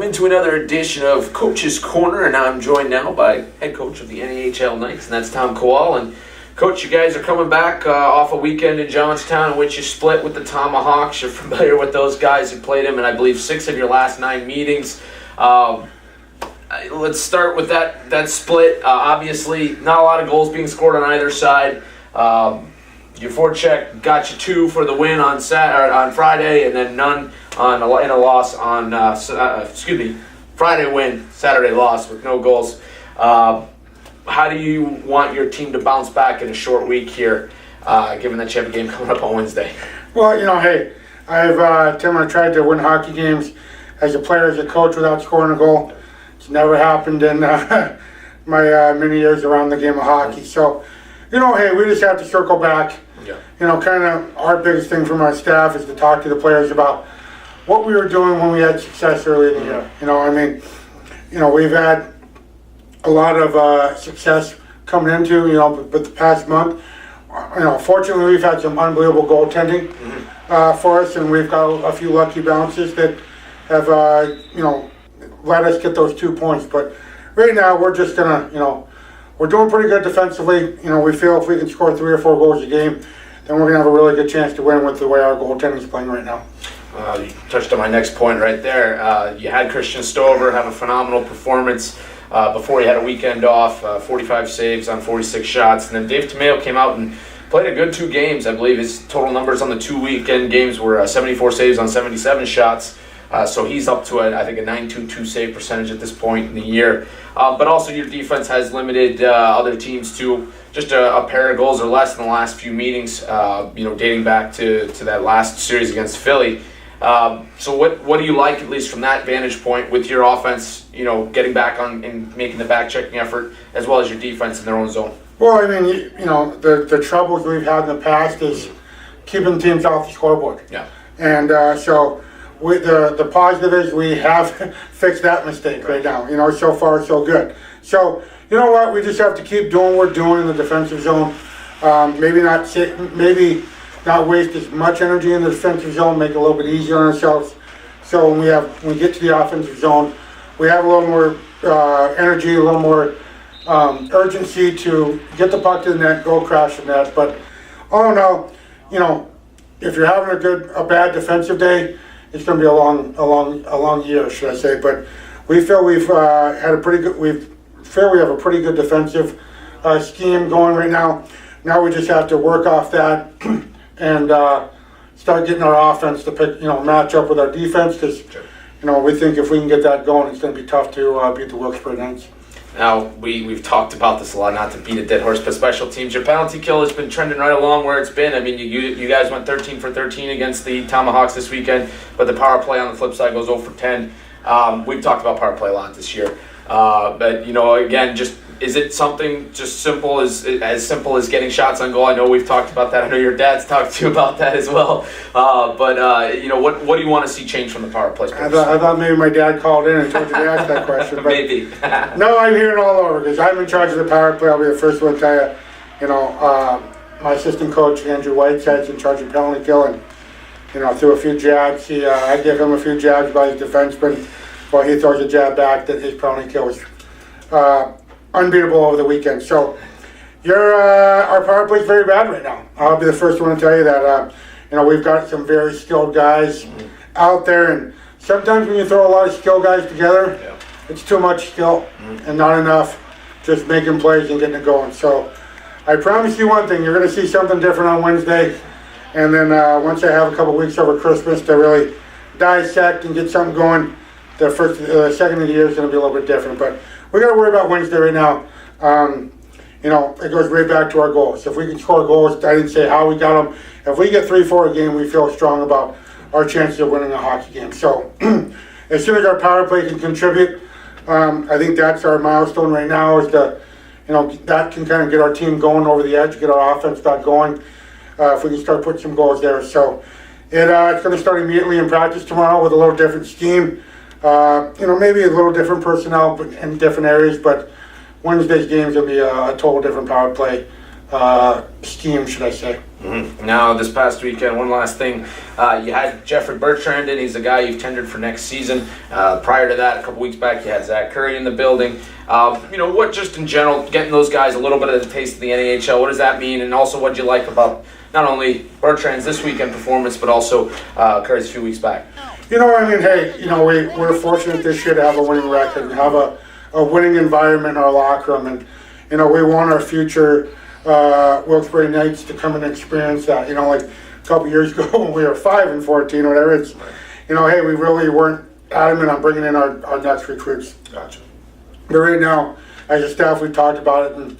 into another edition of Coach's Corner, and I'm joined now by head coach of the NAHL Knights, and that's Tom Kowal. And Coach, you guys are coming back off a weekend in Johnstown in which you split with the Tomahawks. You're familiar with those guys. You played them in, I believe, 6 of your last 9 meetings. Let's start with that split. Obviously, not a lot of goals being scored on either side. Your forecheck got you 2 for the win on Friday, and then none in a loss on Friday win, Saturday loss with no goals. How do you want your team to bounce back in a short week here, given that you have a game coming up on Wednesday? Well, hey, Tim, I tried to win hockey games as a player, as a coach, without scoring a goal. It's never happened in my many years around the game of hockey. So, hey, we just have to circle back. Yeah. Kind of our biggest thing from our staff is to talk to the players about what we were doing when we had success early in the year. We've had a lot of success coming into, but the past month, fortunately we've had some unbelievable goaltending for us, and we've got a few lucky bounces that have, let us get those 2 points. But right now we're just gonna, we're doing pretty good defensively. We feel if we can score 3 or 4 goals a game, then we're gonna have a really good chance to win with the way our goaltending is playing right now. You touched on my next point right there. You had Christian Stover have a phenomenal performance before he had a weekend off, 45 saves on 46 shots. And then Dave Tomeo came out and played a good 2 games. I believe his total numbers on the 2 weekend games were 74 saves on 77 shots. So he's up to, I think, a .922 save percentage at this point in the year. But also your defense has limited other teams to just a pair of goals or less in the last few meetings, dating back to that last series against Philly. So what do you like, at least from that vantage point, with your offense, getting back on and making the back-checking effort, as well as your defense in their own zone? Well, the troubles we've had in the past is keeping teams off the scoreboard. Yeah. And so the positive is we have fixed that mistake right now. So far so good. So you know what? We just have to keep doing what we're doing in the defensive zone. Maybe not waste as much energy in the defensive zone, make it a little bit easier on ourselves. So when we get to the offensive zone, we have a little more energy, a little more urgency to get the puck to the net, go crash the net. But all in all, if you're having a bad defensive day, it's going to be a long year, should I say? But we feel we have a pretty good defensive scheme going right now. Now we just have to work off that and start getting our offense to match up with our defense, because we think if we can get that going, it's going to be tough to beat the Wilkes-Barre Knights. Now, we've talked about this a lot, not to beat a dead horse, but special teams. Your penalty kill has been trending right along where it's been. I mean, you guys went 13 for 13 against the Tomahawks this weekend, but the power play on the flip side goes 0 for 10. We've talked about power play a lot this year. But, again, just is it something just simple as getting shots on goal? I know we've talked about that. I know your dad's talked to you about that as well. But what do you want to see change from the power play? I thought maybe my dad called in and told you to ask that question. But maybe. No, I'm hearing all over, because I'm in charge of the power play. I'll be the first one to tell you. My assistant coach, Andrew Whiteside's in charge of penalty kill, and threw a few jabs. I give him a few jabs by his defenseman while he throws a jab back. That his penalty kill was unbeatable over the weekend. So our power play is very bad right now. I'll be the first one to tell you that. We've got some very skilled guys out there, and sometimes when you throw a lot of skilled guys together, it's too much skill and not enough just making plays and getting it going. So I promise you one thing, you're going to see something different on Wednesday, and then once I have a couple weeks over Christmas to really dissect and get something going, the second of the year is going to be a little bit different. But we got to worry about Wednesday right now. It goes right back to our goals. If we can score goals, I didn't say how we got them. If we get 3-4 a game, we feel strong about our chances of winning a hockey game. So as soon as our power play can contribute, I think that's our milestone right now, is to, that can kind of get our team going over the edge, get our offense back going, if we can start putting some goals there. So it's going to start immediately in practice tomorrow with a little different scheme. Maybe a little different personnel in different areas, but Wednesday's game's going to be a total different power play scheme, should I say. Now, this past weekend, one last thing, you had Jeffrey Bertrand in. He's the guy you've tendered for next season. Prior to that, a couple weeks back, you had Zach Curry in the building. What just in general, getting those guys a little bit of the taste of the NAHL, what does that mean? And also, what do you like about not only Bertrand's this weekend performance, but also Curry's a few weeks back? We're fortunate this year to have a winning record and have a winning environment in our locker room. And, we want our future Wilkes-Barre Knights to come and experience that. Like a couple years ago when we were 5-14 or whatever, it's, we really weren't adamant on bringing in our next recruits. Gotcha. But right now, as a staff, we talked about it, and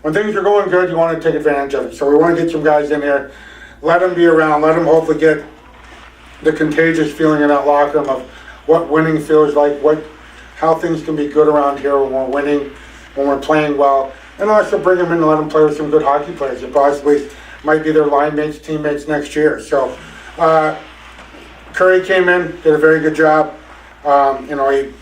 when things are going good, you want to take advantage of it. So we want to get some guys in here, let them be around, let them hopefully get the contagious feeling in that locker room of what winning feels like, how things can be good around here when we're winning, when we're playing well, and also bring them in and let them play with some good hockey players that possibly might be their line mates, teammates next year. So Curry came in, did a very good job. He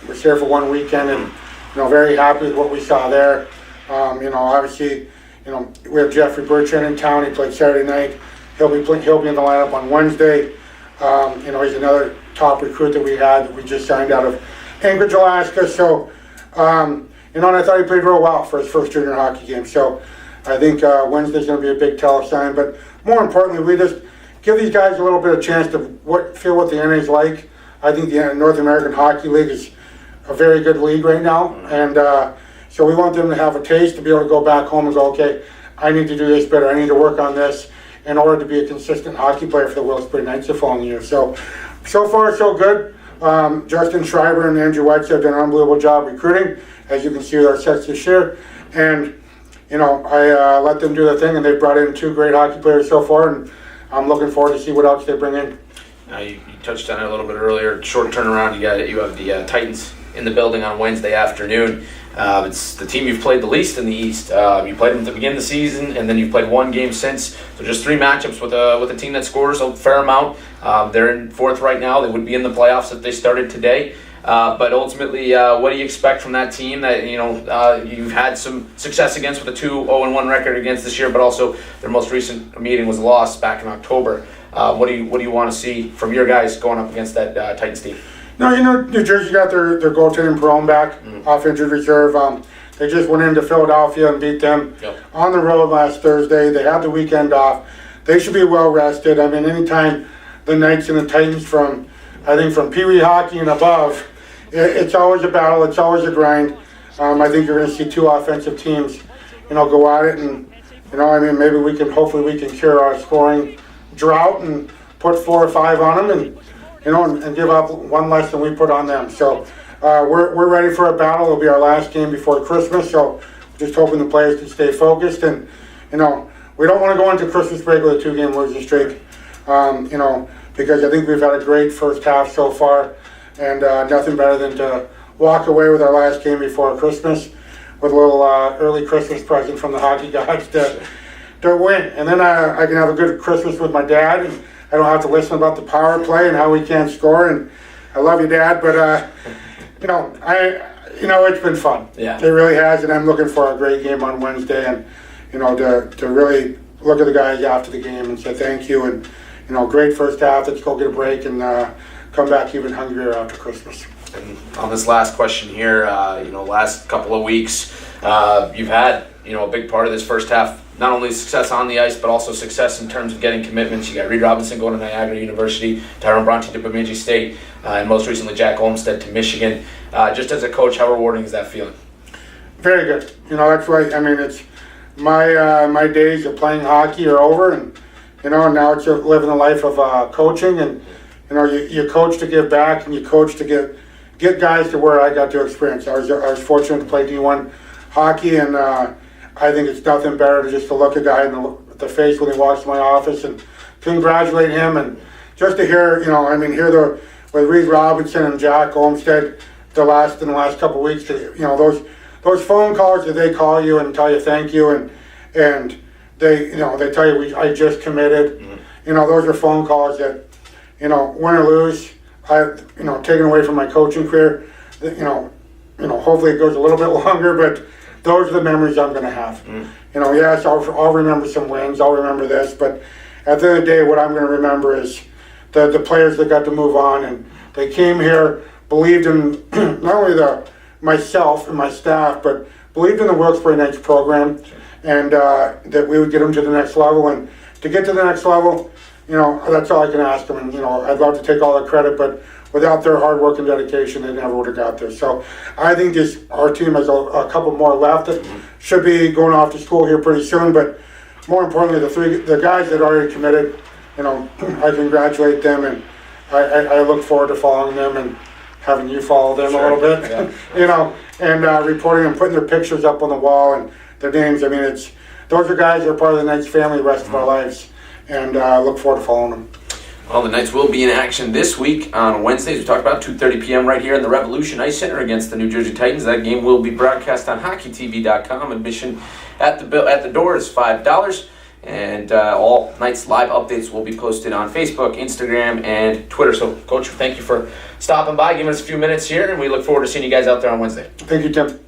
was here for one weekend, and very happy with what we saw there. Obviously, we have Jeffrey Bertrand in town. He played Saturday night. He'll be in the lineup on Wednesday. He's another top recruit that we had that we just signed out of Anchorage, Alaska. So, and I thought he played real well for his first junior hockey game. So, I think Wednesday's going to be a big tell sign. But more importantly, we just give these guys a little bit of chance to feel what the NA is like. I think the North American Hockey League is a very good league right now, and so we want them to have a taste to be able to go back home and go, okay, I need to do this better. I need to work on this in order to be a consistent hockey player for the Wilkes-Barre Knights the following year. So far so good. Justin Schreiber and Andrew Whiteside have done an unbelievable job recruiting, as you can see with our sets this year. And I let them do their thing, and they've brought in 2 great hockey players so far, and I'm looking forward to see what else they bring in. You touched on it a little bit earlier. Short turnaround. You have the Titans in the building on Wednesday afternoon. It's the team you've played the least in the East. You played them at the beginning of the season, and then you've played one game since. So just 3 matchups with a team that scores a fair amount. They're in 4th right now. They would be in the playoffs if they started today. But ultimately, what do you expect from that team that you've had some success against with a 2-0-1 record against this year, but also their most recent meeting was a loss back in October. What do you want to see from your guys going up against that Titans team? No, New Jersey got their goaltending Perone back off injured reserve. They just went into Philadelphia and beat them on the road last Thursday. They had the weekend off. They should be well rested. I mean, anytime the Knights and the Titans from Pee Wee hockey and above, it's always a battle. It's always a grind. I think you're going to see 2 offensive teams, go at it, and maybe hopefully we can cure our scoring drought and put 4 or 5 on them, and and give up 1 less than we put on them. So we're ready for a battle. It'll be our last game before Christmas, so just hoping the players can stay focused. And we don't want to go into Christmas break with a 2-game losing streak, because I think we've had a great first half so far, and nothing better than to walk away with our last game before Christmas with a little early Christmas present from the hockey gods to win. And then I can have a good Christmas with my dad, and I don't have to listen about the power play and how we can't score. And I love you, Dad, but it's been fun. Yeah, it really has, and I'm looking for a great game on Wednesday, and to really look at the guys after the game and say thank you, and great first half. Let's go get a break and come back even hungrier after Christmas. And on this last question here, last couple of weeks, you've had a big part of this first half. Not only success on the ice, but also success in terms of getting commitments. You got Reed Robinson going to Niagara University, Tyrone Bronte to Bemidji State, and most recently Jack Olmstead to Michigan. Just as a coach, how rewarding is that feeling? Very good. That's why, it's my days of playing hockey are over, and now it's living the life of coaching, and you coach to give back, and you coach to get guys to where I got to experience. I was fortunate to play D1 hockey, and I think it's nothing better to look a guy in the face when he walks to my office and congratulate him, and just to hear, with Reed Robinson and Jack Olmstead in the last couple of weeks, those phone calls that they call you and tell you thank you, and they tell you I just committed. Those are phone calls that, win or lose, taken away from my coaching career. Hopefully it goes a little bit longer, but those are the memories I'm going to have. You know, yes, I'll remember some wins, I'll remember this, but at the end of the day, what I'm going to remember is the players that got to move on, and they came here, believed in not only myself and my staff, but believed in the Wilkes-Barre Knights program, and that we would get them to the next level. And to get to the next level, you know, that's all I can ask them. And, you know, I'd love to take all the credit, but without their hard work and dedication, they never would have got there. So I think our team has a couple more left that should be going off to school here pretty soon. But more importantly, the guys that already committed, you know, I congratulate them, and I look forward to following them and having you follow them a little bit, you know, and reporting and putting their pictures up on the wall and their names. I mean, those are guys that are part of the Knights family the rest of our lives, and I look forward to following them. Well, the Knights will be in action this week on Wednesdays. We talked about 2:30 p.m. right here in the Revolution Ice Center against the New Jersey Titans. That game will be broadcast on HockeyTV.com. Admission at the door is $5. And all Knights live updates will be posted on Facebook, Instagram, and Twitter. So, Coach, thank you for stopping by, giving us a few minutes here, and we look forward to seeing you guys out there on Wednesday. Thank you, Tim.